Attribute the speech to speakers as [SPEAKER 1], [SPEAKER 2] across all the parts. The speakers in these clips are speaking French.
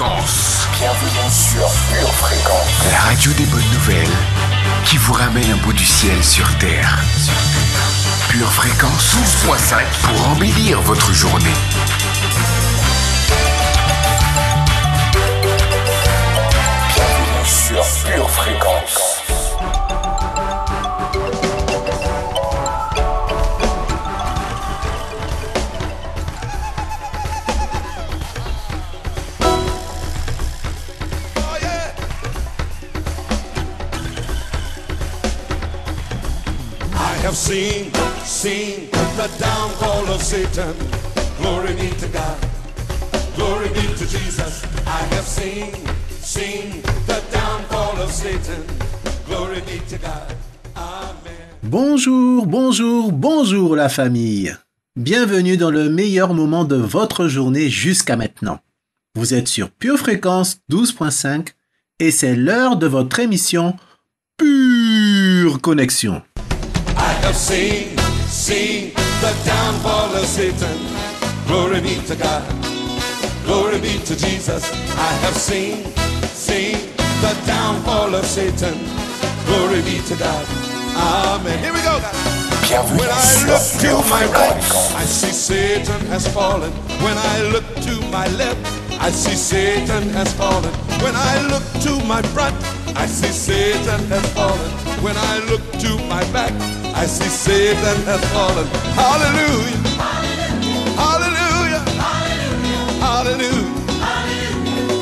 [SPEAKER 1] Fréquence.
[SPEAKER 2] Bienvenue sur Pure Fréquence.
[SPEAKER 1] La radio des bonnes nouvelles qui vous ramène un bout du ciel sur Terre. Pure Fréquence 12.5 pour embellir votre journée.
[SPEAKER 2] Bienvenue sur Pure Fréquence.
[SPEAKER 3] I have seen the downfall of Satan. Glory be to God. Glory be to Jesus. I have seen the downfall of Satan. Glory be to God. Amen.
[SPEAKER 4] Bonjour la famille. Bienvenue dans le meilleur moment de votre journée jusqu'à maintenant. Vous êtes sur Pure Fréquence 12.5 et c'est l'heure de votre émission Pure Connexion.
[SPEAKER 3] I have seen the downfall of Satan. Glory be to God. Glory be to Jesus. I have seen the downfall of Satan. Glory be to God. Amen. Here we go.
[SPEAKER 2] Bienvenue
[SPEAKER 3] When I
[SPEAKER 2] sur
[SPEAKER 3] look to
[SPEAKER 2] Pure
[SPEAKER 3] my right,
[SPEAKER 2] Fréquence.
[SPEAKER 3] I see Satan has fallen. When I look to my left, I see Satan has fallen. When I look to my front, I see Satan has fallen. When I look to my back, I see Satan has fallen. Hallelujah. Hallelujah. Hallelujah. Hallelujah.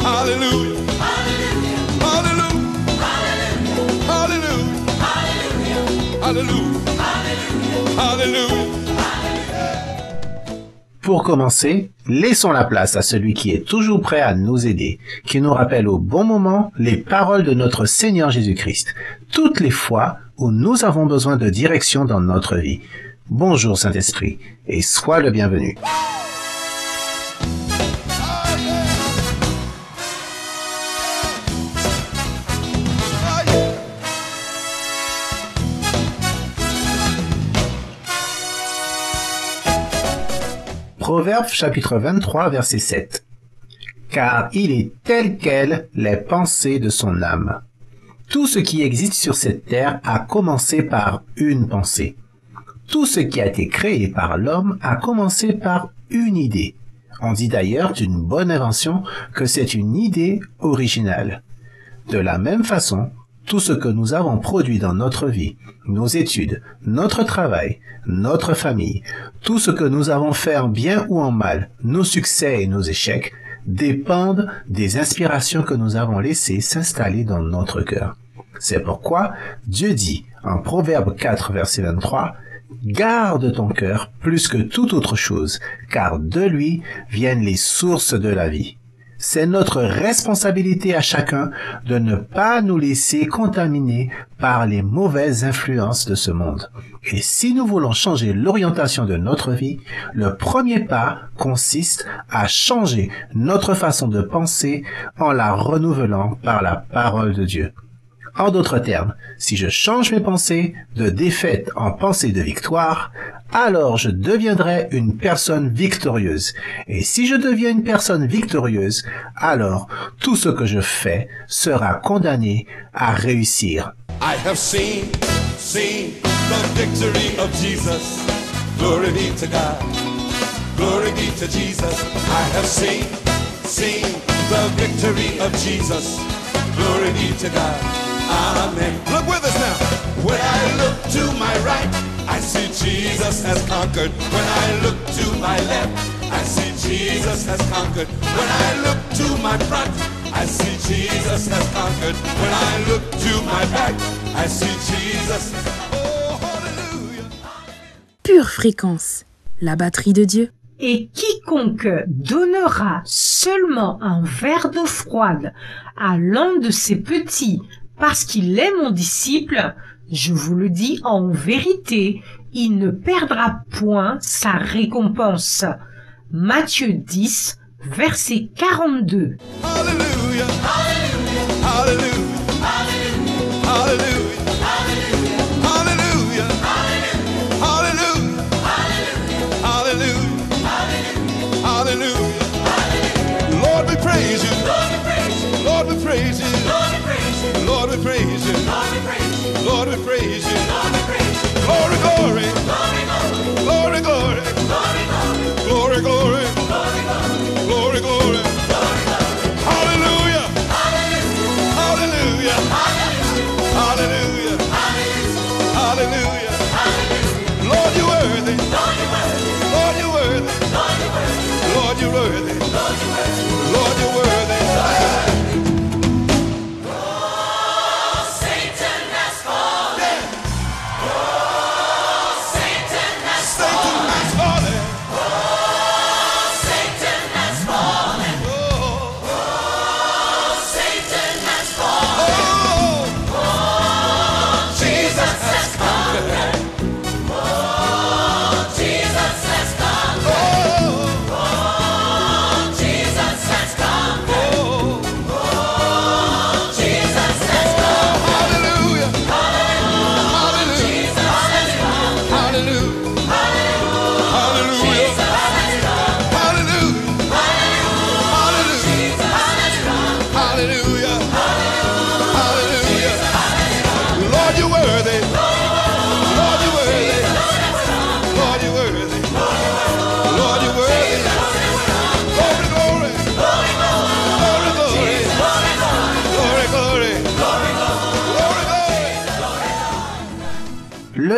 [SPEAKER 3] Hallelujah. Hallelujah. Hallelujah.
[SPEAKER 4] Pour commencer, laissons la place à celui qui est toujours prêt à nous aider, qui nous rappelle au bon moment les paroles de notre Seigneur Jésus-Christ, toutes les fois où nous avons besoin de direction dans notre vie. Bonjour Saint-Esprit, et sois le bienvenu. Proverbe chapitre 23 verset 7. Car il est tel quel les pensées de son âme. Tout ce qui existe sur cette terre a commencé par une pensée. Tout ce qui a été créé par l'homme a commencé par une idée. On dit d'ailleurs d'une bonne invention que c'est une idée originale. De la même façon, tout ce que nous avons produit dans notre vie, nos études, notre travail, notre famille, tout ce que nous avons fait en bien ou en mal, nos succès et nos échecs, dépendent des inspirations que nous avons laissées s'installer dans notre cœur. C'est pourquoi Dieu dit en Proverbe 4 verset 23, « Garde ton cœur plus que toute autre chose, car de lui viennent les sources de la vie. » C'est notre responsabilité à chacun de ne pas nous laisser contaminer par les mauvaises influences de ce monde. Et si nous voulons changer l'orientation de notre vie, le premier pas consiste à changer notre façon de penser en la renouvelant par la parole de Dieu. En d'autres termes, si je change mes pensées de défaite en pensées de victoire, alors je deviendrai une personne victorieuse. Et si je deviens une personne victorieuse, alors tout ce que je fais sera condamné à réussir.
[SPEAKER 3] I have seen the victory of Jesus. Glory be to God. Glory be to Jesus. I have seen the victory of Jesus. Glory be to God. Amen. Look with us now. When I look to my right, I see Jesus has conquered. When I look to my left, I see Jesus has conquered. When I look to my front, I see Jesus has conquered. When I look to my back, I see Jesus. Oh, hallelujah.
[SPEAKER 5] Pure Fréquence, la batterie de Dieu.
[SPEAKER 6] Et quiconque donnera seulement un verre d'eau froide à l'un de ses petits parce qu'il est mon disciple, je vous le dis en vérité, il ne perdra point sa récompense. Matthieu 10, verset 42.
[SPEAKER 3] Hallelujah. Hallelujah. Hallelujah. Hallelujah. Hallelujah. Hallelujah. Hallelujah. Lord, we praise you.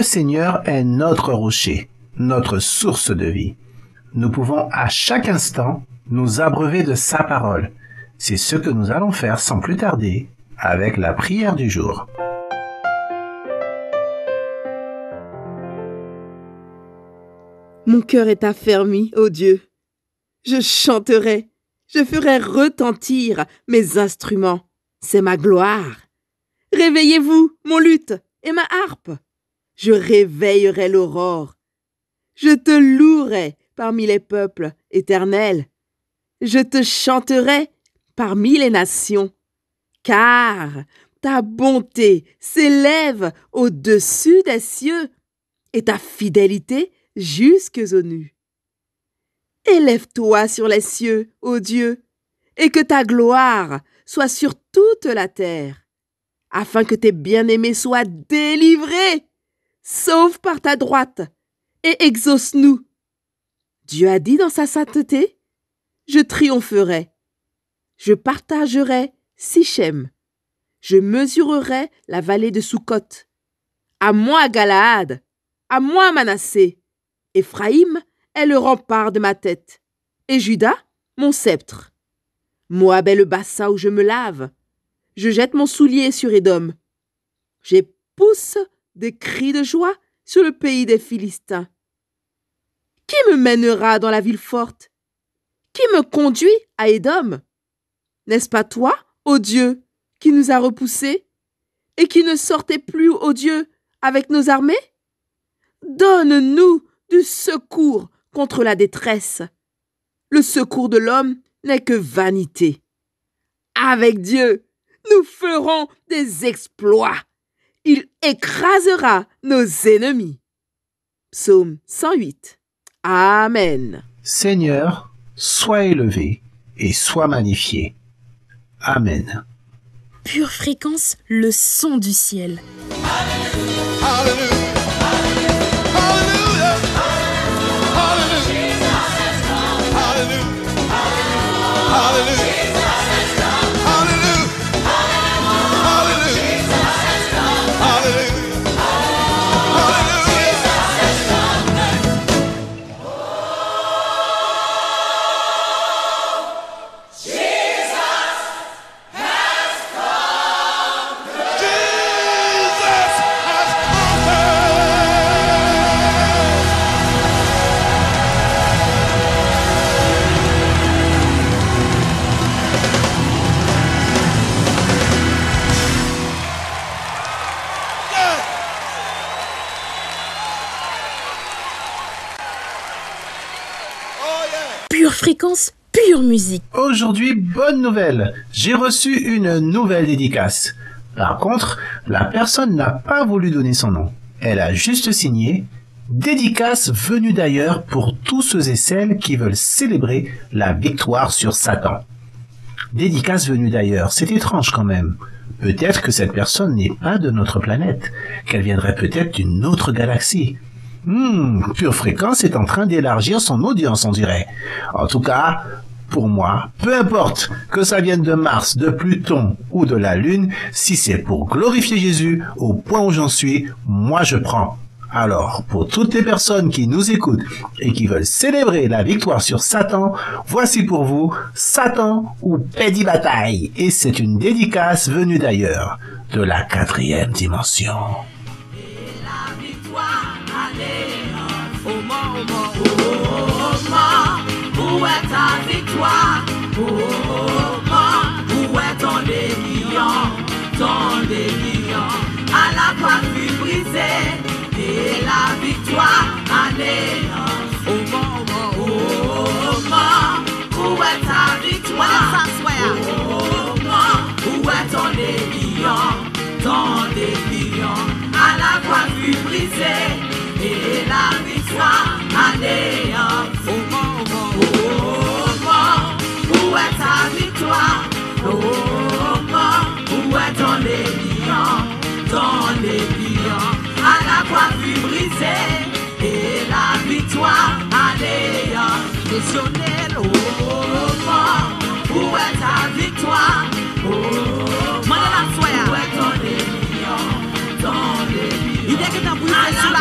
[SPEAKER 4] Le Seigneur est notre rocher, notre source de vie. Nous pouvons à chaque instant nous abreuver de sa parole. C'est ce que nous allons faire sans plus tarder avec la prière du jour.
[SPEAKER 7] Mon cœur est affermi, ô Dieu. Je chanterai, je ferai retentir mes instruments. C'est ma gloire. Réveillez-vous, mon luth et ma harpe. Je réveillerai l'aurore. Je te louerai parmi les peuples, Éternel. Je te chanterai parmi les nations, car ta bonté s'élève au-dessus des cieux et ta fidélité jusques aux nues. Élève-toi sur les cieux, ô Dieu, et que ta gloire soit sur toute la terre, afin que tes bien-aimés soient délivrés. Sauve par ta droite et exauce-nous. Dieu a dit dans sa sainteté, je triompherai. Je partagerai Sichem. Je mesurerai la vallée de Sukkot. À moi, Galaad. À moi, Manassé. Éphraïm est le rempart de ma tête. Et Juda, mon sceptre. Moab est le bassin où je me lave. Je jette mon soulier sur Édom. J'épousse des cris de joie sur le pays des Philistins. Qui me mènera dans la ville forte? Qui me conduit à Édom? N'est-ce pas toi, ô Dieu, qui nous a repoussés et qui ne sortait plus, ô Dieu, avec nos armées? Donne-nous du secours contre la détresse. Le secours de l'homme n'est que vanité. Avec Dieu, nous ferons des exploits. Il écrasera nos ennemis. Psaume 108. Amen.
[SPEAKER 4] Seigneur, sois élevé et sois magnifié. Amen.
[SPEAKER 5] Pure Fréquence, le son du ciel.
[SPEAKER 3] Hallelujah. Hallelujah. Hallelujah. Hallelujah. Hallelujah.
[SPEAKER 5] Pure Fréquence, pure musique.
[SPEAKER 4] Aujourd'hui, bonne nouvelle. J'ai reçu une nouvelle dédicace. Par contre, la personne n'a pas voulu donner son nom. Elle a juste signé « Dédicace venue d'ailleurs pour tous ceux et celles qui veulent célébrer la victoire sur Satan ». Dédicace venue d'ailleurs, c'est étrange quand même. Peut-être que cette personne n'est pas de notre planète, qu'elle viendrait peut-être d'une autre galaxie. Pure Fréquence est en train d'élargir son audience, on dirait. En tout cas, pour moi, peu importe que ça vienne de Mars, de Pluton ou de la Lune, si c'est pour glorifier Jésus au point où j'en suis, moi je prends. Alors, pour toutes les personnes qui nous écoutent et qui veulent célébrer la victoire sur Satan, voici pour vous Satan ou Pédi Bataille. Et c'est une dédicace venue d'ailleurs, de la 4e dimension.
[SPEAKER 8] Où est ta victoire? Où est ton déliant? À la croix fut brisée et la victoire alléluia. Où est ta victoire? Où est ton déliant? À la croix fut brisée et la victoire alléluia. Où est ta victoire? Où est ton déliant? À la croix fut brisée et la victoire alléluia. Missionnel, où est ta victoire? Où est ton déliant? Il est que t'as brisé sur la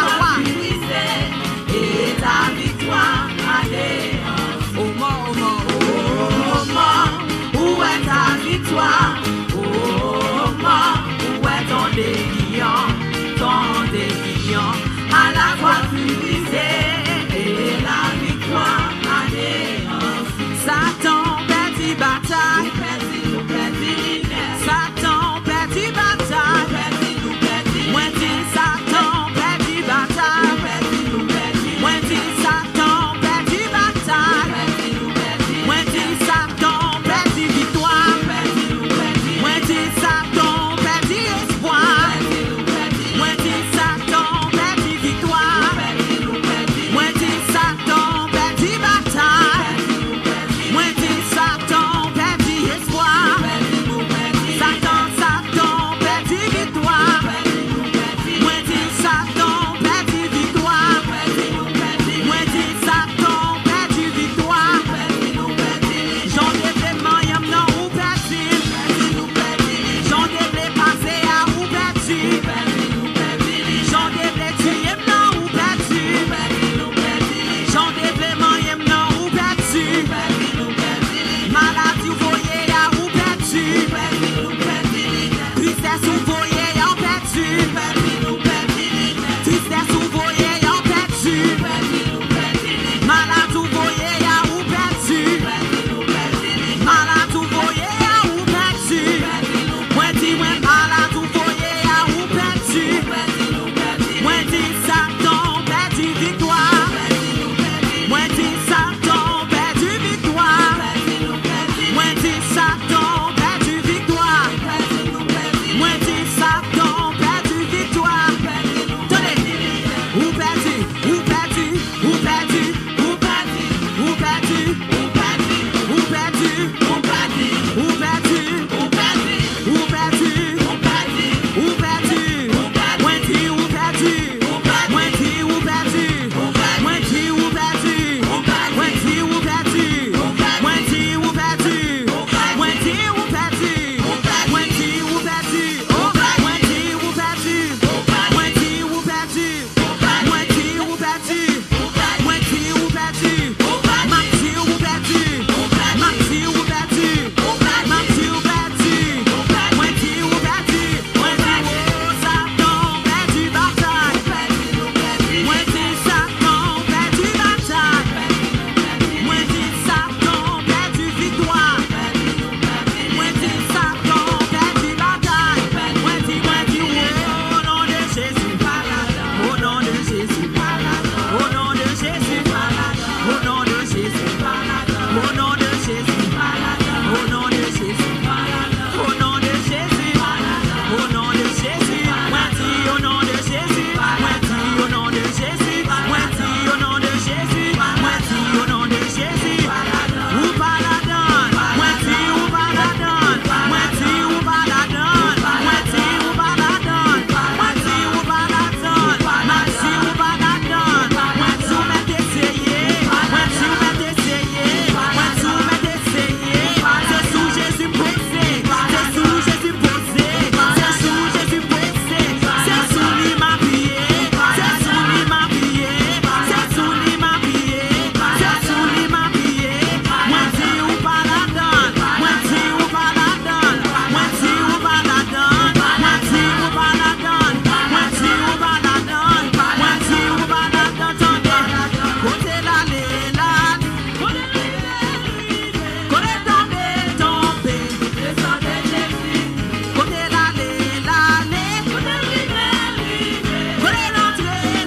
[SPEAKER 8] Tristesse ou voyez y'a perdu. Malade ou voyez y'a ou perdu. Malade ou voyez y'a ou perdu. Moi dis moi malade ou voyez y'a ou perdu. Moi dis Satan perdu victoire. Moi dis Satan perdu victoire. Moi dis Satan perdu victoire. Moi dis Satan perdu victoire. Tenez, ou perdu, ou perdu, ou perdu, ou perdu, ou perdu, ou perdu, ou perdu, ou perdu, ou perdu, ou perdu, ou perdu, ou perdu, ou perdu, moi dis ou perdu, moi dis ou perdu, moi dis ou perdu, moi dis ou perdu, moi dis ou perdu, moi dis ou perdu, moi dis ou perdu, moi dis ou perdu, moi dis ou perdu, moi dis ou perdu, moi dis ou perdu, Maxi ou perdu, Maxi ou perdu, Maxi ou perdu, moi dis ou perdu, moi dis oh Satan perdu bataille, moi dis Satan perdu bataille, moi dis Satan perdu victoire, moi dis Satan perdu bataille, moi dis oh au nom de Jésus, au nom de Jésus, au nom de Jésus, au nom de Jésus, au nom de Jésus, au nom de Jésus, au nom de Jésus, au nom de Jésus, moi dis au nom de Jésus, moi dis au nom de Jésus, moi dis au nom de Jésus, moi dis au nom de Jésus, ou pas la donne, moi dis ou pas la donne, moi dis ou pas la donne, moi dis ou pas la donne, moi dis ou pas la donne, Maxi ou pas la donne, moi dis ou m'est essayé, moi dis ou m'est essayé, moi dis ou m'est essayé, c'est sous Jésus posé, c'est sous Jésus posé, c'est sous Jésus posé, c'est sous lui m'habillé, c'est sous lui m'habillé, c'est sous lui m'habillé, c'est sous lui m'habillé, moi dis ou pas la donne, moi dis ou pas la donne, moi dis ou pas la donne, moi dis ou pas la donne, moi dis ou pas la donne, moi dis ou pas la donne, côté l'aller, côté tomber, tomber, côté l'aller, côté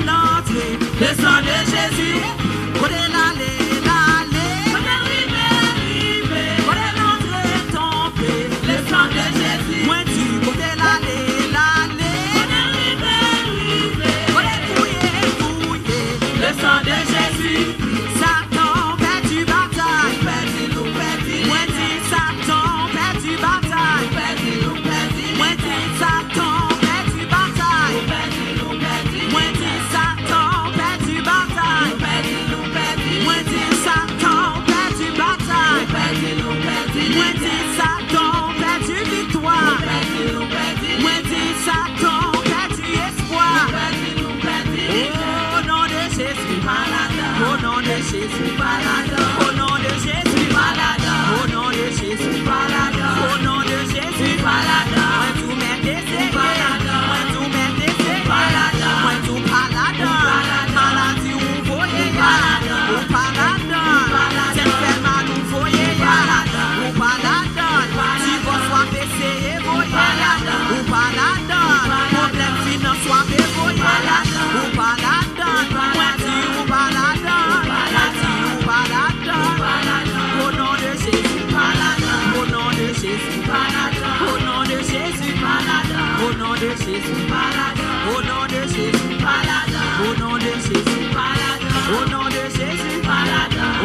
[SPEAKER 8] l'entrée, le sang de Jésus, côté l'aller, côté l'entrée, tomber, le sang de Jésus, moi dis côté l'aller, côté fouiller, le sang de Jésus, Satan perdu bataille, moi dis Satan perdu bataille, moi dis Satan perdu bataille, moi dis Satan perdu bataille, moi dis Satan perdu bataille, moi dis Satan perdu victoire, moi dis Satan perdu espoir, au nom de Jésus, au nom de Jésus, au nom de Jésus, au nom de Jésus, au nom de Jésus, moi tout m'est essayé, moi tout m'est essayé, moi tout paladin, maladie ou voyez ou paladin, c'est fait mal ou voyez ou paladin, si vous soit essayé voyez ou paladin, problème finance soit voyez ou paladin, moi dis ou paladin, moi dis ou paladin, au nom de Jésus, au nom de Jésus, au nom de Jésus, au nom de Jésus, au nom de Jésus, au nom de Jésus, au nom de Jésus,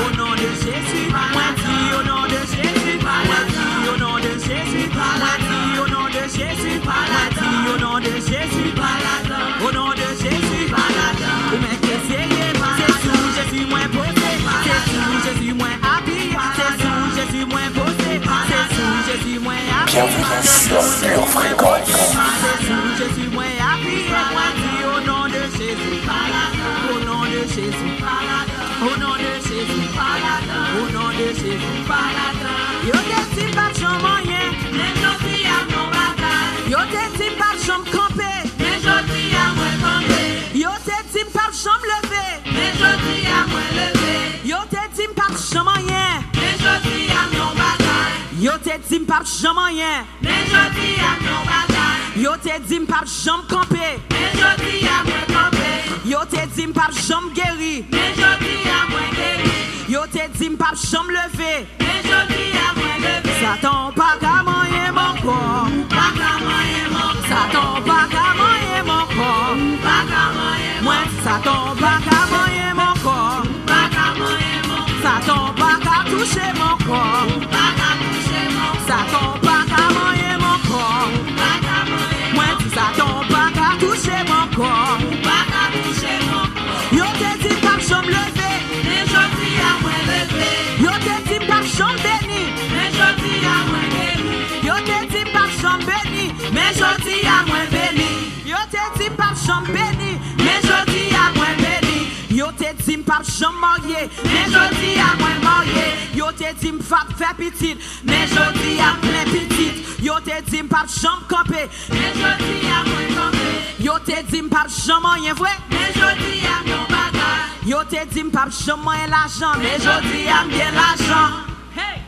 [SPEAKER 8] au nom de Jésus, moi dis au nom de Jésus, moi dis au nom de Jésus, moi dis au nom de Jésus, moi dis au nom de Jésus, au nom de Jésus, ou m'est essayé, c'est sous Jésus moins posé, c'est sous Jésus moins habillé, c'est sous Jésus moins posé, c'est sous Jésus moins habillé,
[SPEAKER 2] Bienvenue sur Pure Fréquence.
[SPEAKER 8] c'est sous Jésus moins habillé, moi dis au nom de Jésus, au nom de Jésus, au nom de Jésus, au nom de Jésus, yo te si pas chambre moyen, mais jodi a mon bataille, yo te si pas chambre campé, mais jodi a moi campé, yo te m'pap jam rien.
[SPEAKER 9] Mais jodi a non bagaille.
[SPEAKER 8] Yo te dit m'pap jam camper.
[SPEAKER 9] Mais jodi a moins campé.
[SPEAKER 8] Yo te dit m'pap jam guéri.
[SPEAKER 9] Mais jodi a moins guéri.
[SPEAKER 8] Yo te dit m'pap jam levé.
[SPEAKER 9] Mais jodi a moins levé.
[SPEAKER 8] Satan pas qu'à moyen mon corps.
[SPEAKER 9] Pas qu'à moyen mon corps.
[SPEAKER 8] Satan pas qu'à moyen mon corps.
[SPEAKER 9] Pas qu'à moyen
[SPEAKER 8] Moi Satan pas qu'à moyen mon corps.
[SPEAKER 9] Pas qu'à moyen mon corps.
[SPEAKER 8] Satan pas qu'à toucher mon corps.
[SPEAKER 9] Pas qu'à toucher mon corps.
[SPEAKER 8] Satan pas qu'à moyen mon corps.
[SPEAKER 9] Pas qu'à moyen
[SPEAKER 8] Moi Satan pas qu'à toucher mon corps.
[SPEAKER 9] Pas qu'à toucher mon corps.
[SPEAKER 8] Yo te dit pas jam levé.
[SPEAKER 9] Mais jodi a moins levé.
[SPEAKER 8] Yo te dit pas jam béni.
[SPEAKER 9] Mais jodi a moins béni.
[SPEAKER 8] Yo te dit pas jam béni.
[SPEAKER 9] Mais jodi a moins béni.
[SPEAKER 8] Yo te dit pas jam béni.
[SPEAKER 9] Mais jodi a moins béni.
[SPEAKER 8] Yo te dit pas jam marié.
[SPEAKER 9] Mais jodi a moins marié.
[SPEAKER 8] Yo te dit m'fap faire petite.
[SPEAKER 9] Mais jodi a
[SPEAKER 8] plein petite. Yo te dit pas jam camper.
[SPEAKER 9] Mais jodi a moins campé.
[SPEAKER 8] Yo te dit pas jam rien vrai.
[SPEAKER 9] Mais jodi a non bagaille.
[SPEAKER 8] Yo te dit pas jam rien l'argent. Mais jodi a bien l'argent.
[SPEAKER 9] Hey.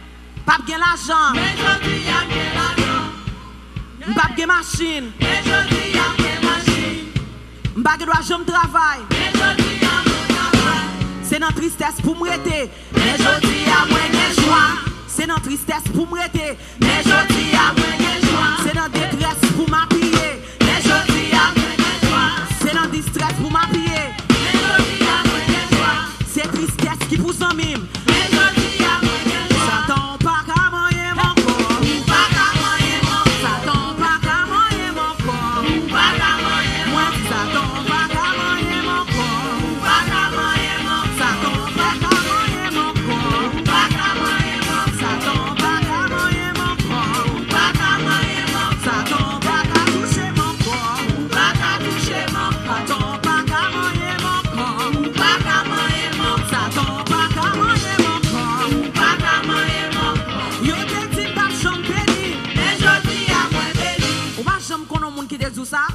[SPEAKER 8] Pas bien l'argent.
[SPEAKER 9] Mais jodi a bien l'argent.
[SPEAKER 8] Pas bien machine.
[SPEAKER 9] Mais jodi a bien machine.
[SPEAKER 8] Pas droit jam travail.
[SPEAKER 9] Mais jodi a mon travail.
[SPEAKER 8] C'est dans tristesse pour m'arrêter. Mais jodi a moins de joie. C'est dans tristesse pour m'arrêter.
[SPEAKER 9] Mais jodi a moins de joie.
[SPEAKER 8] C'est dans détresse pour m'appuyer.
[SPEAKER 9] Mais jodi a moins de joie.
[SPEAKER 8] C'est dans distress pour m'appuyer.
[SPEAKER 9] Mais jodi a moins de joie.
[SPEAKER 8] C'est tristesse qui pousse en mime.
[SPEAKER 9] Mais jodi a moins de joie.
[SPEAKER 8] Satan pas qu'à moyen mon corps.
[SPEAKER 9] Pas qu'à moyen mon corps.
[SPEAKER 8] Satan pas qu'à moyen mon corps.
[SPEAKER 9] Pas qu'à moyen mon
[SPEAKER 8] Moi
[SPEAKER 9] corps.
[SPEAKER 8] Satan pas qu'à moyen mon corps.
[SPEAKER 9] Pas qu'à moyen mon corps.
[SPEAKER 8] Satan pas qu'à moyen mon corps.
[SPEAKER 9] Pas qu'à moyen mon corps.
[SPEAKER 8] Satan pas qu'à moyen mon corps.
[SPEAKER 9] Pas qu'à moyen mon corps.
[SPEAKER 8] Satan pas qu'à toucher mon corps.
[SPEAKER 9] Pas qu'à toucher mon corps.
[SPEAKER 8] Satan pas qu'à moyen mon corps.
[SPEAKER 9] Pas qu'à moyen mon corps.
[SPEAKER 8] Satan pas qu'à moyen mon corps.
[SPEAKER 9] Pas qu'à moyen mon corps.
[SPEAKER 8] Yo te dit pas jam béni.
[SPEAKER 9] Mais jodi a moins béni.
[SPEAKER 8] Ou pas jam konon moun qui te dit ça.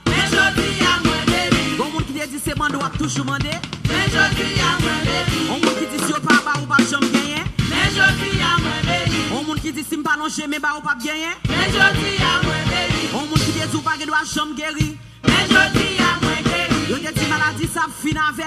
[SPEAKER 9] Mais jodi a moins béni.
[SPEAKER 8] Bon moun qui te dit c'est mando a toujours mandé.
[SPEAKER 9] Mais jodi a moins béni.
[SPEAKER 8] On moun qui dit si yo pas ba ou pas jam gagner.
[SPEAKER 9] Mais jodi a moins béni.
[SPEAKER 8] On moun qui dit si m'pas longer mais ba ou pas gagner.
[SPEAKER 9] Mais jodi a moins béni.
[SPEAKER 8] On moun qui dit ou pas doit jam guéri.
[SPEAKER 9] Mais jodi a moins guéri.
[SPEAKER 8] Yo te dit maladie ça fin avec.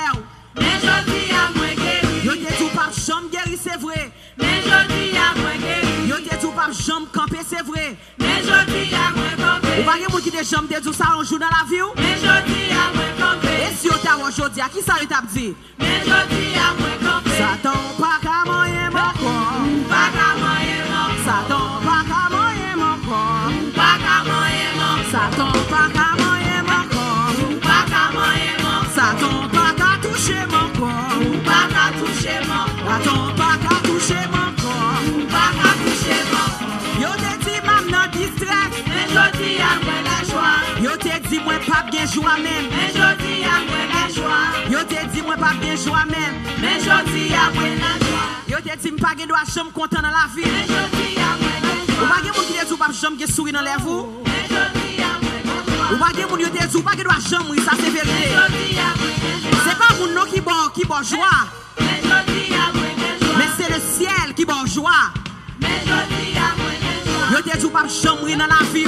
[SPEAKER 9] Mais jodi a moins guéri.
[SPEAKER 8] Yo te dit ou pas jam guéri c'est vrai.
[SPEAKER 9] Mais jodi a moins guéri.
[SPEAKER 8] Yo te dit ou pas jam camper c'est vrai.
[SPEAKER 9] Mais jodi a moins campé.
[SPEAKER 8] Ou pas gen moun qui te jam te dit ça un jour dans la vie ou.
[SPEAKER 9] Mais jodi a moins campé.
[SPEAKER 8] Et si yo ta aujourd'hui à qui ça yo t'a dit?
[SPEAKER 9] Mais jodi a moins campé.
[SPEAKER 8] Satan pas qu'à moyen mon corps.
[SPEAKER 9] Pas qu'à moyen mon corps.
[SPEAKER 8] Satan pas qu'à moyen mon corps.
[SPEAKER 9] Pas qu'à moyen mon corps.
[SPEAKER 8] Satan pas qu'à moyen mon corps.
[SPEAKER 9] Pas qu'à moyen mon corps.
[SPEAKER 8] Satan pas qu'à toucher mon corps.
[SPEAKER 9] Pas qu'à toucher mon corps.
[SPEAKER 8] Satan pas qu'à toucher mon corps.
[SPEAKER 9] Pas qu'à toucher mon corps.
[SPEAKER 8] Yo te dit mam nan distress.
[SPEAKER 9] Mais jodi a moins la joie.
[SPEAKER 8] Yo te dit moi pas bien joie même.
[SPEAKER 9] Mais jodi a moins la joie.
[SPEAKER 8] Yo te dit moi pas bien joie même.
[SPEAKER 9] Mais jodi a moins la joie.
[SPEAKER 8] Yo te dit m'pas gen droit chambre content dans la vie.
[SPEAKER 9] Mais jodi a moins la
[SPEAKER 8] Ou
[SPEAKER 9] joie.
[SPEAKER 8] pas gen moun qui te dit ou pas chambre gen sourire dans les vous.
[SPEAKER 9] Mais jodi a moins la joie.
[SPEAKER 8] Ou pas gen moun yo te dit ou pas gen droit chambre oui, ça c'est
[SPEAKER 9] Mais
[SPEAKER 8] vérité.
[SPEAKER 9] jodi a moins la joie.
[SPEAKER 8] C'est pas moun non qui bon joie.
[SPEAKER 9] Mais jodi a moins la joie.
[SPEAKER 8] Mais c'est le ciel qui bon joie.
[SPEAKER 9] Mais jodi a moins la joie.
[SPEAKER 8] Yo te dit ou pas chambre dans la vie.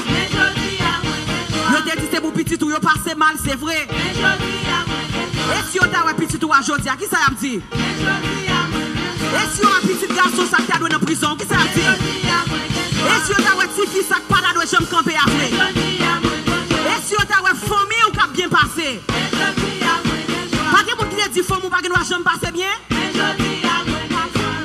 [SPEAKER 9] Mais jodi a moins la joie.
[SPEAKER 8] Yo te dit c'est pour petit ou yo passé mal, c'est vrai.
[SPEAKER 9] Mais jodi a moins la joie.
[SPEAKER 8] Et si yo ta ouais petit ou aujourd'hui, qui ça y a dit?
[SPEAKER 9] Mais jodi a moins la joie.
[SPEAKER 8] Et si yo un petit garçon ça qui a doué dans prison, qui ça y a
[SPEAKER 9] Mais
[SPEAKER 8] dit?
[SPEAKER 9] jodi a moins la joie.
[SPEAKER 8] Et si yo ta ouais petit fils ça qui pas la doué jambe camper après?
[SPEAKER 9] Jodi a moins la joie.
[SPEAKER 8] Et si yo ta ouais famille ou qui a bien passé?
[SPEAKER 9] Mais jodi a moins la joie.
[SPEAKER 8] Pas de moun qui te dit famille ou pas que nous jambe passer bien?
[SPEAKER 9] Mais jodi a moins la joie.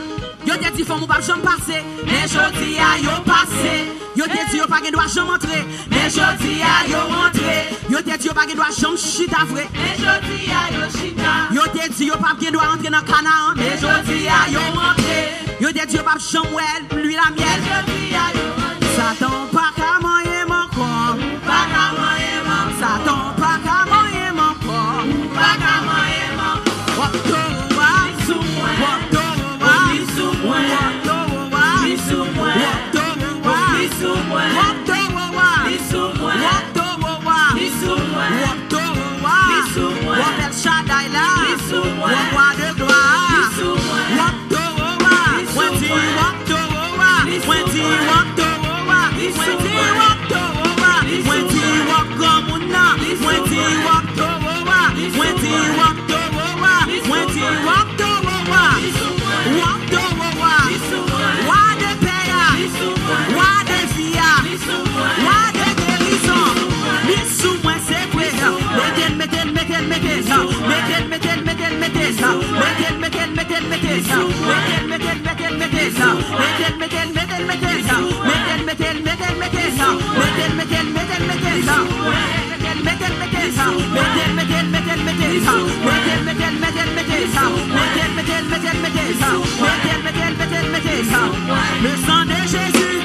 [SPEAKER 8] Yo te dit famille ou pas jambe passer? Mais jodi a yo passé. Yo te dit yo pas que doit jambe entrer. Mais jodi a yo rentrer. Yo te dit yo pas que doit jambe chita vrai.
[SPEAKER 9] Mais jodi a yo chita.
[SPEAKER 8] Yo te dit yo pas que doit entrer dans Canaan. Mais jodi a yo rentrer. Yo te dit yo pas jambe well, lui la miel.
[SPEAKER 9] Mais jodi a yo rentrer.
[SPEAKER 8] Satan pas qu'à moyen mon corps.
[SPEAKER 9] Pas qu'à moyen mon corps.
[SPEAKER 8] Satan pas qu'à moyen mon corps.
[SPEAKER 9] Pas qu'à moyen mon corps.
[SPEAKER 8] Waktowa,
[SPEAKER 9] Sous moi.
[SPEAKER 8] waktowa,
[SPEAKER 9] Oublie sous moi.
[SPEAKER 8] waktowa,
[SPEAKER 9] Oublie sous moi.
[SPEAKER 8] waktowa,
[SPEAKER 9] Oublie sous moi.
[SPEAKER 8] waktowa,
[SPEAKER 9] Oublie sous moi.
[SPEAKER 8] waktowa,
[SPEAKER 9] Oublie sous moi.
[SPEAKER 8] waktowa,
[SPEAKER 9] Oublie sous moi.
[SPEAKER 8] Wapel Shaddai là,
[SPEAKER 9] Oublie sous moi.
[SPEAKER 8] Roi de gloire,
[SPEAKER 9] Oublie sous moi.
[SPEAKER 8] waktowa,
[SPEAKER 9] Oublie sous
[SPEAKER 8] Wendy
[SPEAKER 9] moi.
[SPEAKER 8] waktowa,
[SPEAKER 9] Oublie sous
[SPEAKER 8] Wendy
[SPEAKER 9] moi.
[SPEAKER 8] waktowa. Le sang de Jésus,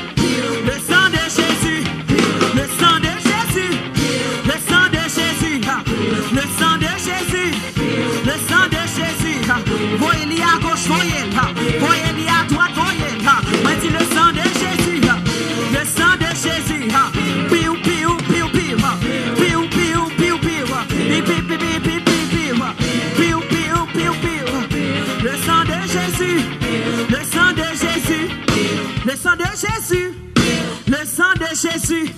[SPEAKER 8] le sang de Jésus, le sang de Jésus, le sang de Jésus, le sang de Jésus, le sang de Jésus. Voyez-le à gauche, voyez-le à droite, voyez-le. Moi dis le sang de Jésus, le sang de Jésus. Piou, piou, piou, piou, piou, piou, piou, piou, piou, piou, piou, piou, piou, piou. Le sang de Jésus, le sang de Jésus, le sang de Jésus, le sang de Jésus.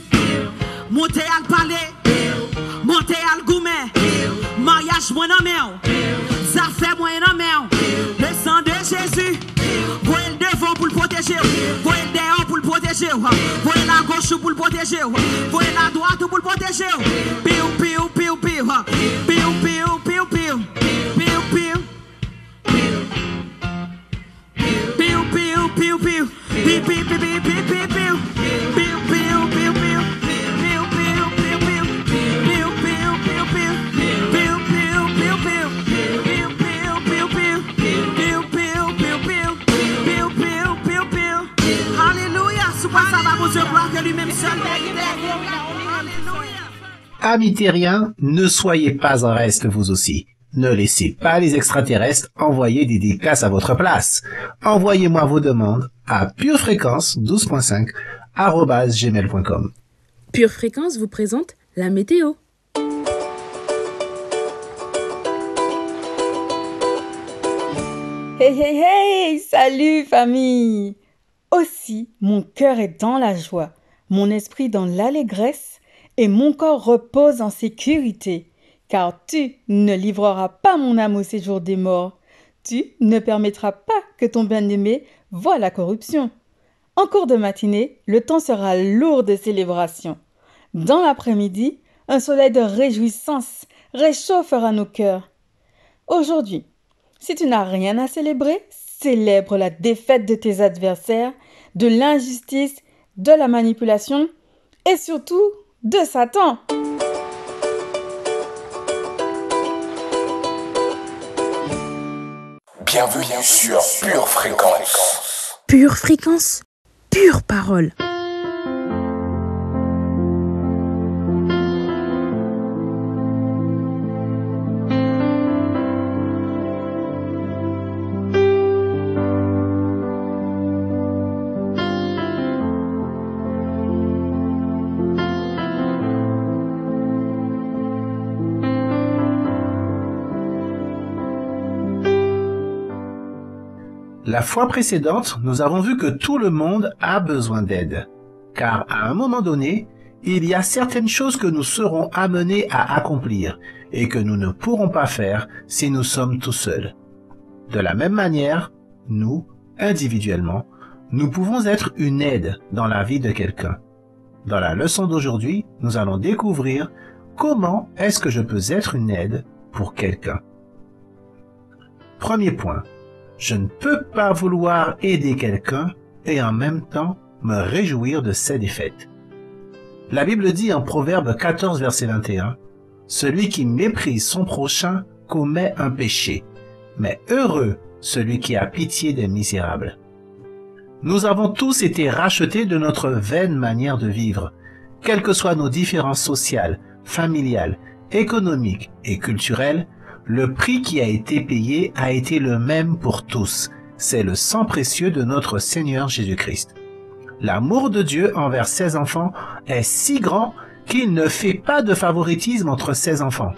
[SPEAKER 8] Montez à le palais, montez à le gourmet, mariage moi dans main, ça fait moi dans main. Le sang de Jésus, voyez le devant pour le protéger, voyez le derrière pour le protéger, voyez la gauche pour le protéger, voyez la droite pour le protéger. Piou, piou, piou, piou, piou, piou, piou, piou, piou, piou. Piu piu piu piu, piu piu piu piu piu piu, piu piu piu piu, piu piu piu piu, piu piu piu piu, piu piu piu piu, piu piu piu piu, piu piu piu piu, piu piu piu piu. Alléluia, sous quoi ça va mon Dieu, gloire que lui-même seul mérite. Alléluia.
[SPEAKER 4] Amis terriens, ne soyez pas en reste vous aussi. Ne laissez pas les extraterrestres envoyer des dédicaces à votre place. Envoyez-moi vos demandes à purefréquence12.5@gmail.com.
[SPEAKER 5] Pure Fréquence vous présente la météo.
[SPEAKER 10] Hey hey hey, salut famille! Aussi, mon cœur est dans la joie, mon esprit dans l'allégresse et mon corps repose en sécurité. Car tu ne livreras pas mon âme au séjour des morts. Tu ne permettras pas que ton bien-aimé voie la corruption. En cours de matinée, le temps sera lourd de célébrations. Dans l'après-midi, un soleil de réjouissance réchauffera nos cœurs. Aujourd'hui, si tu n'as rien à célébrer, célèbre la défaite de tes adversaires, de l'injustice, de la manipulation et surtout de Satan.
[SPEAKER 2] Bienvenue sur Pure Fréquence.
[SPEAKER 5] Pure Fréquence, pure parole.
[SPEAKER 4] La fois précédente, nous avons vu que tout le monde a besoin d'aide. Car à un moment donné, il y a certaines choses que nous serons amenés à accomplir et que nous ne pourrons pas faire si nous sommes tout seuls. De la même manière, nous, individuellement, nous pouvons être une aide dans la vie de quelqu'un. Dans la leçon d'aujourd'hui, nous allons découvrir comment est-ce que je peux être une aide pour quelqu'un. Premier point. Je ne peux pas vouloir aider quelqu'un et en même temps me réjouir de ses défaites. La Bible dit en Proverbe 14, verset 21, « Celui qui méprise son prochain commet un péché, mais heureux celui qui a pitié des misérables. » Nous avons tous été rachetés de notre vaine manière de vivre, quelles que soient nos différences sociales, familiales, économiques et culturelles. Le prix qui a été payé a été le même pour tous. C'est le sang précieux de notre Seigneur Jésus-Christ. L'amour de Dieu envers ses enfants est si grand qu'il ne fait pas de favoritisme entre ses enfants.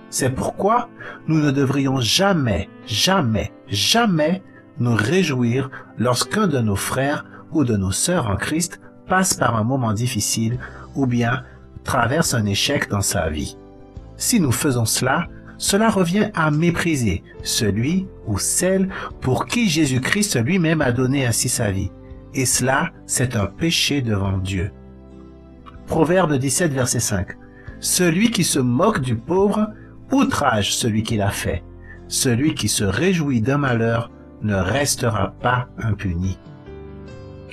[SPEAKER 4] C'est pourquoi nous ne devrions jamais, jamais, jamais nous réjouir lorsqu'un de nos frères ou de nos sœurs en Christ passe par un moment difficile ou bien traverse un échec dans sa vie. Si nous faisons cela, cela revient à mépriser celui ou celle pour qui Jésus-Christ lui-même a donné ainsi sa vie. Et cela, c'est un péché devant Dieu. Proverbe 17, verset 5. Celui qui se moque du pauvre outrage celui qui l'a fait. Celui qui se réjouit d'un malheur ne restera pas impuni.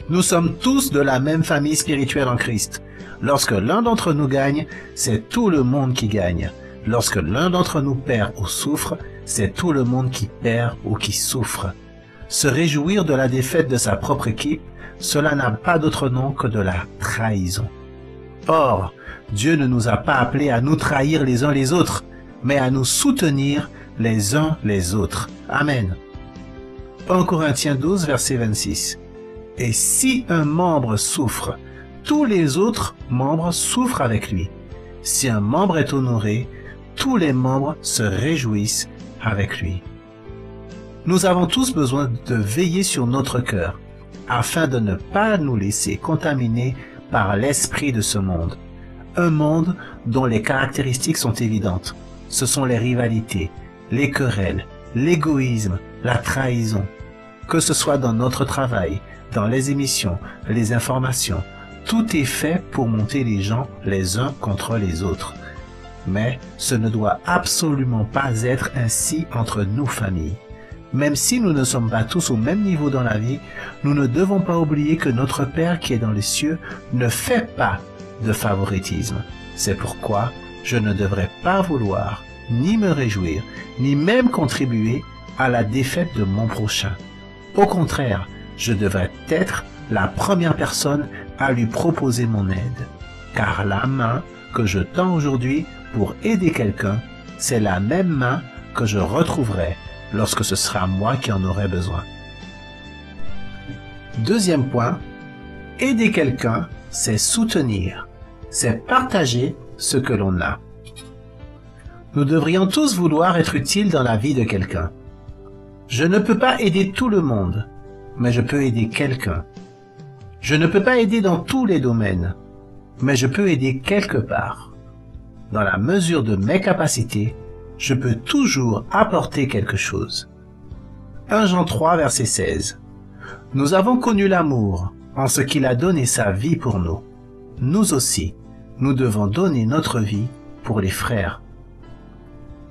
[SPEAKER 4] Nous sommes tous de la même famille spirituelle en Christ. Lorsque l'un d'entre nous gagne, c'est tout le monde qui gagne. Lorsque l'un d'entre nous perd ou souffre, c'est tout le monde qui perd ou qui souffre. Se réjouir de la défaite de sa propre équipe, cela n'a pas d'autre nom que de la trahison. Or, Dieu ne nous a pas appelés à nous trahir les uns les autres, mais à nous soutenir les uns les autres. Amen. 1 Corinthiens 12, verset 26. Et si un membre souffre, tous les autres membres souffrent avec lui. Si un membre est honoré, tous les membres se réjouissent avec lui. Nous avons tous besoin de veiller sur notre cœur, afin de ne pas nous laisser contaminer par l'esprit de ce monde. Un monde dont les caractéristiques sont évidentes. Ce sont les rivalités, les querelles, l'égoïsme, la trahison. Que ce soit dans notre travail, dans les émissions, les informations, tout est fait pour monter les gens les uns contre les autres. Mais ce ne doit absolument pas être ainsi entre nous familles. Même si nous ne sommes pas tous au même niveau dans la vie, nous ne devons pas oublier que notre Père qui est dans les cieux ne fait pas de favoritisme. C'est pourquoi je ne devrais pas vouloir, ni me réjouir, ni même contribuer à la défaite de mon prochain. Au contraire, je devrais être la première personne à lui proposer mon aide. Car la main que je tends aujourd'hui pour aider quelqu'un, c'est la même main que je retrouverai lorsque ce sera moi qui en aurai besoin. Deuxième point, aider quelqu'un, c'est soutenir, c'est partager ce que l'on a. Nous devrions tous vouloir être utiles dans la vie de quelqu'un. Je ne peux pas aider tout le monde, mais je peux aider quelqu'un. Je ne peux pas aider dans tous les domaines, mais je peux aider quelque part. Dans la mesure de mes capacités, je peux toujours apporter quelque chose. 1 Jean 3, verset 16. Nous avons connu l'amour en ce qu'il a donné sa vie pour nous. Nous aussi, nous devons donner notre vie pour les frères.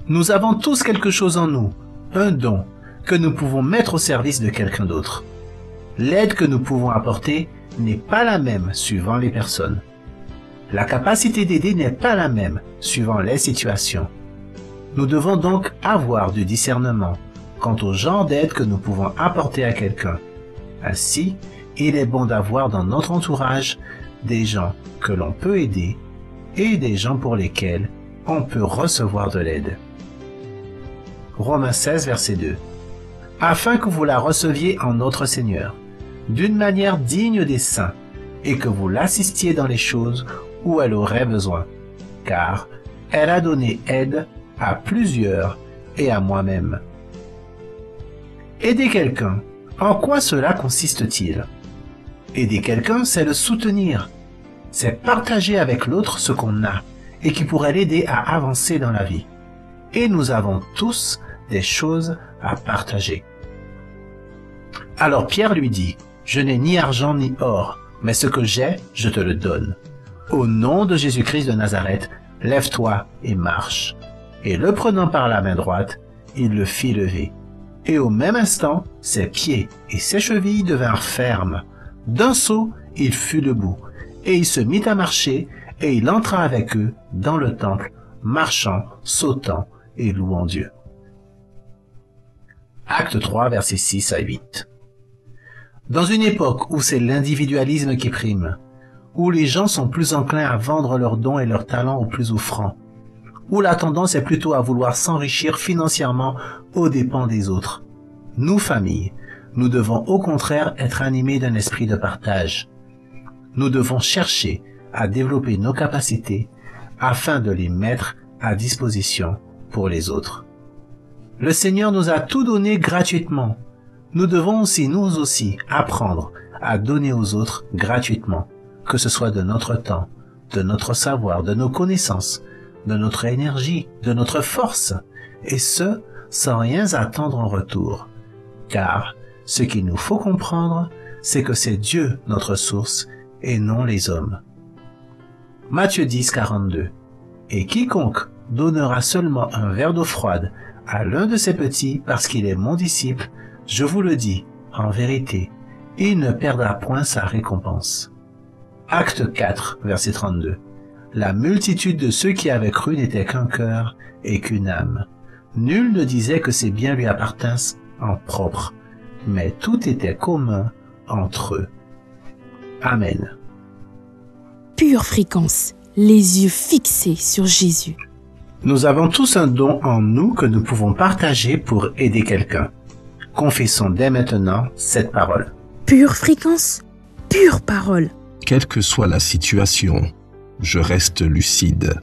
[SPEAKER 4] Nous avons tous quelque chose en nous, un don que nous pouvons mettre au service de quelqu'un d'autre. L'aide que nous pouvons apporter n'est pas la même suivant les personnes. La capacité d'aider n'est pas la même suivant les situations. Nous devons donc avoir du discernement quant au genre d'aide que nous pouvons apporter à quelqu'un. Ainsi, il est bon d'avoir dans notre entourage des gens que l'on peut aider et des gens pour lesquels on peut recevoir de l'aide. Romains 16, verset 2. Afin que vous la receviez en notre Seigneur, d'une manière digne des saints, et que vous l'assistiez dans les choses où elle aurait besoin, car elle a donné aide à plusieurs et à moi-même. Aider quelqu'un, en quoi cela consiste-t-il? Aider quelqu'un, c'est le soutenir. C'est partager avec l'autre ce qu'on a et qui pourrait l'aider à avancer dans la vie. Et nous avons tous des choses à partager. Alors Pierre lui dit, « Je n'ai ni argent ni or, mais ce que j'ai, je te le donne. Au nom de Jésus-Christ de Nazareth, lève-toi et marche. » Et le prenant par la main droite, il le fit lever. Et au même instant, ses pieds et ses chevilles devinrent fermes. D'un saut, il fut debout, et il se mit à marcher, et il entra avec eux dans le temple, marchant, sautant et louant Dieu. Acte 3, versets 6 à 8. Dans une époque où c'est l'individualisme qui prime, où les gens sont plus enclins à vendre leurs dons et leurs talents aux plus offrants, où la tendance est plutôt à vouloir s'enrichir financièrement aux dépens des autres. Nous, familles, nous devons au contraire être animés d'un esprit de partage. Nous devons chercher à développer nos capacités afin de les mettre à disposition pour les autres. Le Seigneur nous a tout donné gratuitement. Nous devons aussi, nous aussi, apprendre à donner aux autres gratuitement, que ce soit de notre temps, de notre savoir, de nos connaissances, de notre énergie, de notre force, et ce, sans rien attendre en retour. Car ce qu'il nous faut comprendre, c'est que c'est Dieu notre source et non les hommes. Matthieu 10, 42. Et quiconque donnera seulement un verre d'eau froide à l'un de ces petits parce qu'il est mon disciple, je vous le dis, en vérité, il ne perdra point sa récompense. Acte 4, verset 32. La multitude de ceux qui avaient cru n'était qu'un cœur et qu'une âme. Nul ne disait que ses biens lui appartinssent en propre, mais tout était commun entre eux. Amen.
[SPEAKER 5] Pure fréquence, les yeux fixés sur Jésus.
[SPEAKER 4] Nous avons tous un don en nous que nous pouvons partager pour aider quelqu'un. Confessons dès maintenant cette parole.
[SPEAKER 5] Pure fréquence, pure parole.
[SPEAKER 11] Quelle que soit la situation, je reste lucide.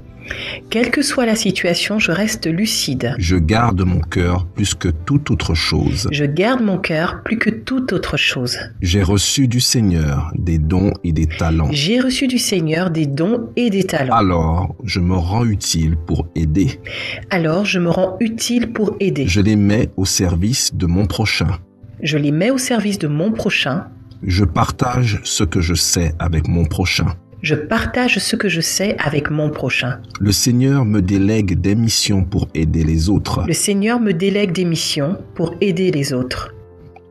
[SPEAKER 12] Quelle que soit la situation, je reste lucide.
[SPEAKER 11] Je garde mon cœur plus que toute autre chose.
[SPEAKER 12] Je garde mon cœur plus que toute autre chose.
[SPEAKER 11] J'ai reçu du Seigneur des dons et des talents.
[SPEAKER 12] J'ai reçu du Seigneur des dons et des talents.
[SPEAKER 11] Alors, je me rends utile pour aider.
[SPEAKER 12] Alors, je me rends utile pour aider.
[SPEAKER 11] Je les mets au service de mon prochain.
[SPEAKER 12] Je les mets au service de mon prochain.
[SPEAKER 11] Je partage ce que je sais avec mon prochain.
[SPEAKER 12] Je partage ce que je sais avec mon prochain.
[SPEAKER 11] Le Seigneur me délègue des missions pour aider les autres.
[SPEAKER 12] Le Seigneur me délègue des missions pour aider les autres.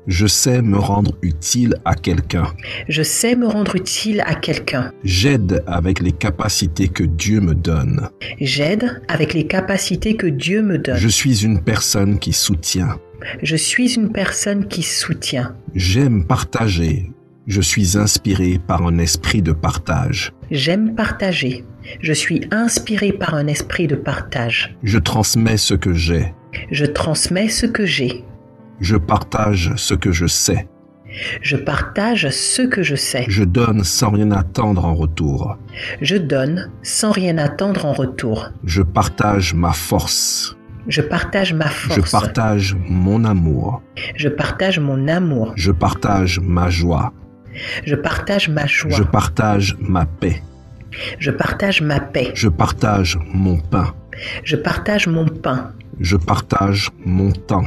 [SPEAKER 11] Je sais me rendre utile à quelqu'un.
[SPEAKER 12] Je sais me rendre utile à quelqu'un.
[SPEAKER 11] J'aide avec les capacités que Dieu me donne.
[SPEAKER 12] J'aide avec les capacités que Dieu me donne.
[SPEAKER 11] Je suis une personne qui soutient.
[SPEAKER 12] Je suis une personne qui soutient.
[SPEAKER 11] J'aime partager. Je suis inspiré par un esprit de partage.
[SPEAKER 12] J'aime partager. Je suis inspiré par un esprit de partage.
[SPEAKER 11] Je transmets ce que j'ai.
[SPEAKER 12] Je transmets ce que j'ai.
[SPEAKER 11] Je partage ce que je sais.
[SPEAKER 12] Je partage ce que je sais.
[SPEAKER 11] Je donne sans rien attendre en retour.
[SPEAKER 12] Je donne sans rien attendre en retour.
[SPEAKER 11] Je partage ma force.
[SPEAKER 12] Je partage ma force.
[SPEAKER 11] Je partage mon amour.
[SPEAKER 12] Je partage mon amour.
[SPEAKER 11] Je partage ma joie.
[SPEAKER 12] Je partage ma joie.
[SPEAKER 11] Je partage ma paix.
[SPEAKER 12] Je partage ma paix.
[SPEAKER 11] Je partage mon pain.
[SPEAKER 12] Je partage mon pain.
[SPEAKER 11] Je partage mon temps.